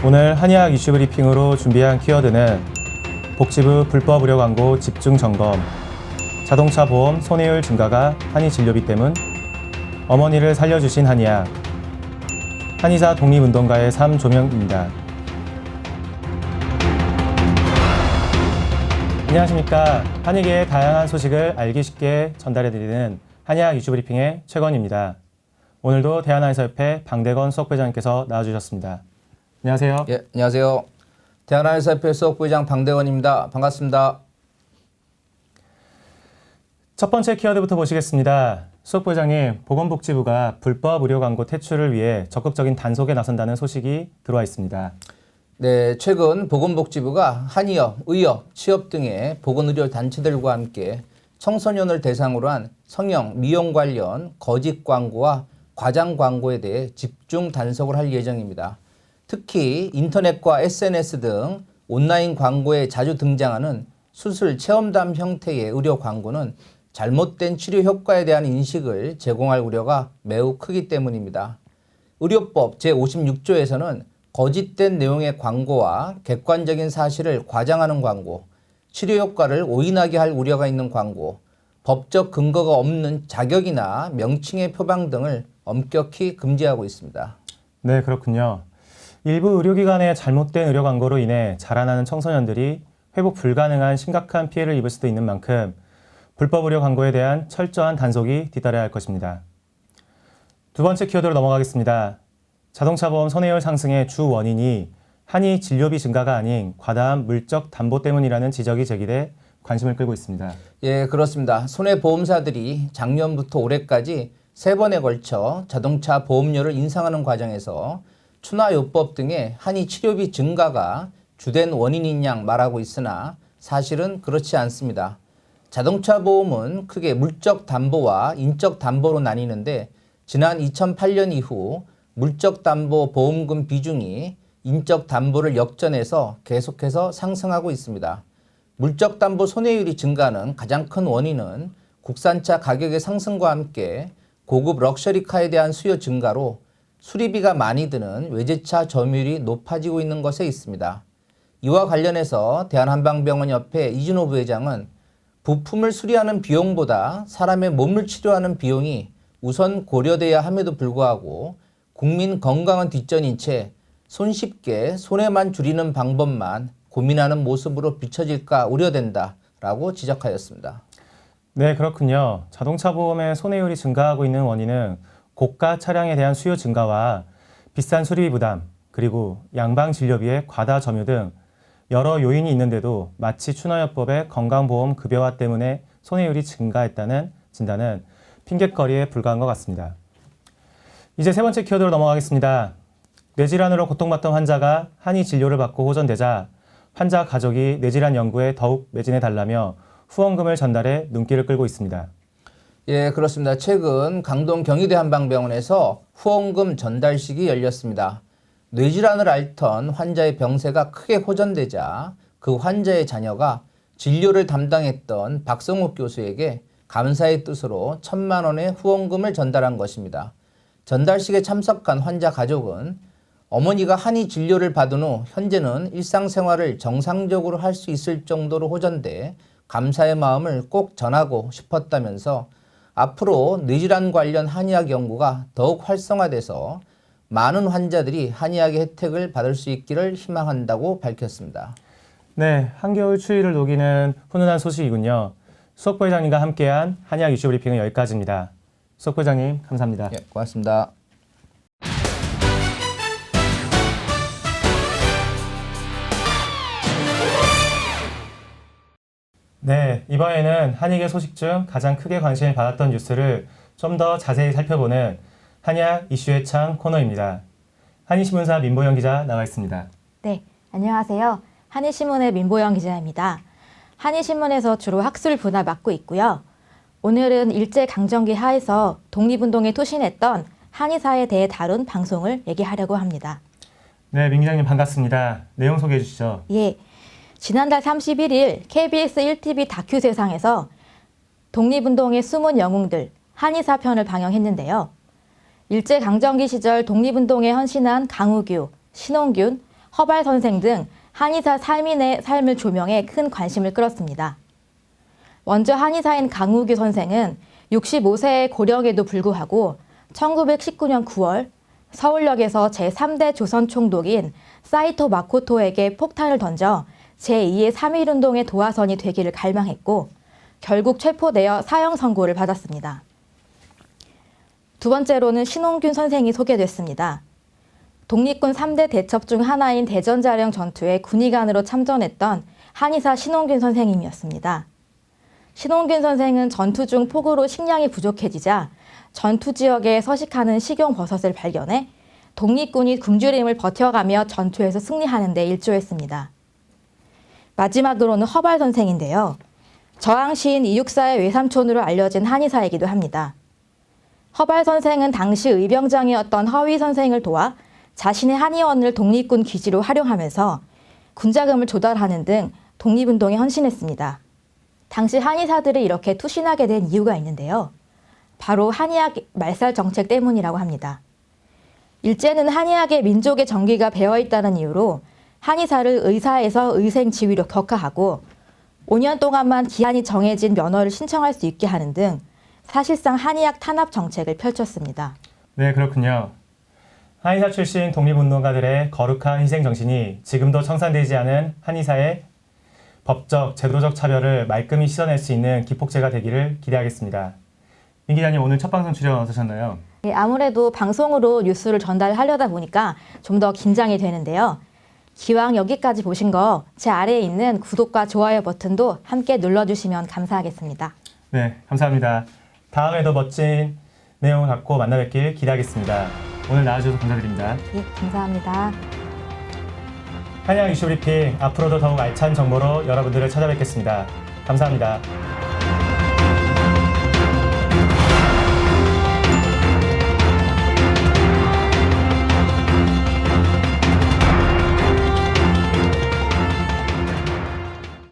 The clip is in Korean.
오늘 한의학 이슈 브리핑으로 준비한 키워드는 복지부 불법 의료 광고 집중 점검, 자동차 보험 손해율 증가가 한의 진료비 때문, 어머니를 살려주신 한의학, 한의사 독립운동가의 삶 조명입니다. 안녕하십니까. 한의계의 다양한 소식을 알기 쉽게 전달해드리는 한의학 이슈 브리핑의 최건입니다. 오늘도 대한한의사협회 방대건 수석부회장님께서 나와주셨습니다. 안녕하세요. 예, 안녕하세요. 대한한의사협회 수석부회장 방대건입니다. 반갑습니다. 첫 번째 키워드부터 보시겠습니다. 수석부회장님, 보건복지부가 불법 의료 광고 퇴출을 위해 적극적인 단속에 나선다는 소식이 들어와 있습니다. 네, 최근 보건복지부가 한의업, 의업, 취업 등의 보건의료 단체들과 함께 청소년을 대상으로 한 성형, 미용 관련 거짓 광고와 과장 광고에 대해 집중 단속을 할 예정입니다. 특히 인터넷과 SNS 등 온라인 광고에 자주 등장하는 수술 체험담 형태의 의료 광고는 잘못된 치료 효과에 대한 인식을 제공할 우려가 매우 크기 때문입니다. 의료법 제56조에서는 거짓된 내용의 광고와 객관적인 사실을 과장하는 광고, 치료 효과를 오인하게 할 우려가 있는 광고, 법적 근거가 없는 자격이나 명칭의 표방 등을 엄격히 금지하고 있습니다. 네, 그렇군요. 일부 의료기관의 잘못된 의료 광고로 인해 자라나는 청소년들이 회복 불가능한 심각한 피해를 입을 수도 있는 만큼 불법 의료 광고에 대한 철저한 단속이 뒤따라야 할 것입니다. 두 번째 키워드로 넘어가겠습니다. 자동차 보험 손해율 상승의 주 원인이 한의 진료비 증가가 아닌 과다한 물적 담보 때문이라는 지적이 제기돼 관심을 끌고 있습니다. 예, 그렇습니다. 손해보험사들이 작년부터 올해까지 3번에 걸쳐 자동차 보험료를 인상하는 과정에서 추나요법 등의 한의 치료비 증가가 주된 원인인 양 말하고 있으나 사실은 그렇지 않습니다. 자동차 보험은 크게 물적 담보와 인적 담보로 나뉘는데 지난 2008년 이후 물적 담보 보험금 비중이 인적 담보를 역전해서 계속해서 상승하고 있습니다. 물적 담보 손해율이 증가하는 가장 큰 원인은 국산차 가격의 상승과 함께 고급 럭셔리카에 대한 수요 증가로 수리비가 많이 드는 외제차 점유율이 높아지고 있는 것에 있습니다. 이와 관련해서 대한한방병원협회 이준호 부회장은 부품을 수리하는 비용보다 사람의 몸을 치료하는 비용이 우선 고려돼야 함에도 불구하고 국민 건강은 뒷전인 채 손쉽게 손해만 줄이는 방법만 고민하는 모습으로 비춰질까 우려된다라고 지적하였습니다. 네, 그렇군요. 자동차 보험의 손해율이 증가하고 있는 원인은 고가 차량에 대한 수요 증가와 비싼 수리비 부담, 그리고 양방 진료비의 과다 점유 등 여러 요인이 있는데도 마치 추나요법의 건강보험 급여화 때문에 손해율이 증가했다는 진단은 핑곗거리에 불과한 것 같습니다. 이제 세 번째 키워드로 넘어가겠습니다. 뇌질환으로 고통받던 환자가 한의 진료를 받고 호전되자 환자 가족이 뇌질환 연구에 더욱 매진해달라며 후원금을 전달해 눈길을 끌고 있습니다. 예, 그렇습니다. 최근 강동 경희대한방병원에서 후원금 전달식이 열렸습니다. 뇌질환을 앓던 환자의 병세가 크게 호전되자 그 환자의 자녀가 진료를 담당했던 박성욱 교수에게 감사의 뜻으로 1,000만 원의 후원금을 전달한 것입니다. 전달식에 참석한 환자 가족은 어머니가 한의 진료를 받은 후 현재는 일상생활을 정상적으로 할 수 있을 정도로 호전돼 감사의 마음을 꼭 전하고 싶었다면서 앞으로 뇌질환 관련 한의학 연구가 더욱 활성화돼서 많은 환자들이 한의학의 혜택을 받을 수 있기를 희망한다고 밝혔습니다. 네, 한겨울 추위를 녹이는 훈훈한 소식이군요. 수석부회장님과 함께한 한의학 이슈 브리핑은 여기까지입니다. 수석부회장님, 감사합니다. 예, 고맙습니다. 네, 이번에는 한의계 소식 중 가장 크게 관심을 받았던 뉴스를 좀 더 자세히 살펴보는 한의학 이슈의 창 코너입니다. 한의신문사 민보영 기자 나와 있습니다. 네, 안녕하세요. 한의신문의 민보영 기자입니다. 한의신문에서 주로 학술 분야 맡고 있고요. 오늘은 일제강점기 하에서 독립운동에 투신했던 한의사에 대해 다룬 방송을 얘기하려고 합니다. 네, 민 기자님 반갑습니다. 내용 소개해 주시죠. 예, 지난달 31일 KBS 1TV 다큐 세상에서 독립운동의 숨은 영웅들 한의사 편을 방영했는데요. 일제강점기 시절 독립운동에 헌신한 강우규, 신홍균, 허발 선생 등 한의사 3인의 삶을 조명해 큰 관심을 끌었습니다. 먼저 한의사인 강우규 선생은 65세의 고령에도 불구하고 1919년 9월 서울역에서 제3대 조선 총독인 사이토 마코토에게 폭탄을 던져 제2의 3.1운동의 도화선이 되기를 갈망했고 결국 체포되어 사형 선고를 받았습니다. 두 번째로는 신홍균 선생이 소개됐습니다. 독립군 3대 대첩 중 하나인 대전자령 전투에 군의관으로 참전했던 한의사 신홍균 선생님이었습니다. 신홍균 선생은 전투 중 폭우로 식량이 부족해지자 전투 지역에 서식하는 식용버섯을 발견해 독립군이 굶주림을 버텨가며 전투에서 승리하는 데 일조했습니다. 마지막으로는 허발 선생인데요. 저항시인 이육사의 외삼촌으로 알려진 한의사이기도 합니다. 허발 선생은 당시 의병장이었던 허위 선생을 도와 자신의 한의원을 독립군 기지로 활용하면서 군자금을 조달하는 등 독립운동에 헌신했습니다. 당시 한의사들이 이렇게 투신하게 된 이유가 있는데요. 바로 한의학 말살 정책 때문이라고 합니다. 일제는 한의학에 민족의 정기가 배어있다는 이유로 한의사를 의사에서 의생 지위로 격하하고 5년 동안만 기한이 정해진 면허를 신청할 수 있게 하는 등 사실상 한의학 탄압 정책을 펼쳤습니다. 네, 그렇군요. 한의사 출신 독립운동가들의 거룩한 희생 정신이 지금도 청산되지 않은 한의사의 법적, 제도적 차별을 말끔히 씻어낼 수 있는 기폭제가 되기를 기대하겠습니다. 민 기자님, 오늘 첫 방송 출연 어떠셨나요? 네, 아무래도 방송으로 뉴스를 전달하려다 보니까 좀 더 긴장이 되는데요. 기왕 여기까지 보신 거 제 아래에 있는 구독과 좋아요 버튼도 함께 눌러주시면 감사하겠습니다. 네, 감사합니다. 다음에도 멋진 내용을 갖고 만나 뵙길 기대하겠습니다. 오늘 나와주셔서 감사드립니다. 예, 감사합니다. 한의학 이슈 브리핑, 앞으로도 더욱 알찬 정보로 여러분들을 찾아뵙겠습니다. 감사합니다.